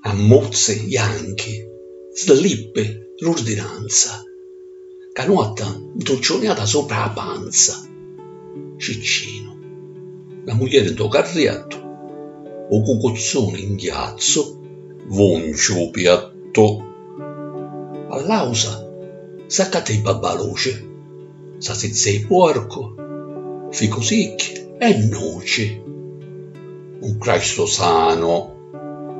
a mozze bianche, slippe l'ordinanza, canotta dolcionata sopra la panza, Ciccino, la moglie do carrietto, o cucozzone in ghiazzo, voncio piatto. All'ausa saccate il babbaloce, salsiccia di porco, fico secchi e noce. Un Cristo sano,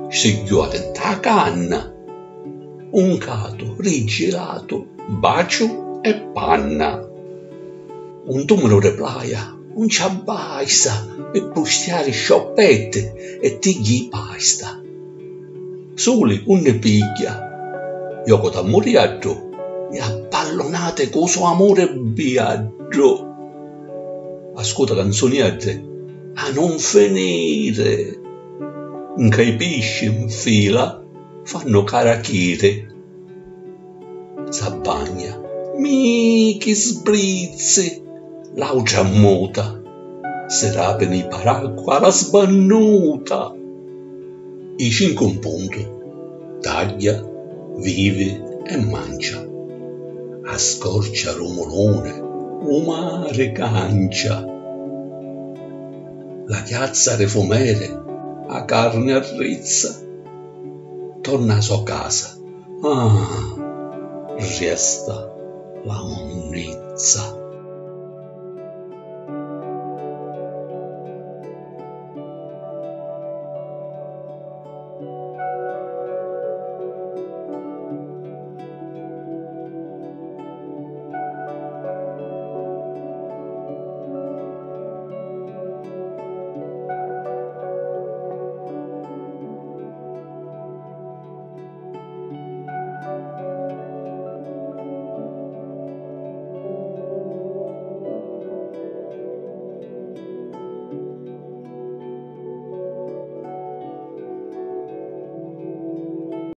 sigliuato in ta canna, un cato rigirato, bacio e panna. Un numero di playa, un ciabaista e bustiare scioppette e tigli pasta. Soli un ne piglia, io da moriaggio e appallonate con suo amore biaggio. Ascolta canzoniette a non finire, che i pesci in fila fanno carachire. S'abbagna, che sbrizzi, l'augia muta, se rapen i paracqua la sbannuta. I cinque un punto, taglia, vive e mangia, a scorcia romolone, o mare cancia. La chiazza refomere, a carne arrizza, torna a sua casa, resta la monnezza.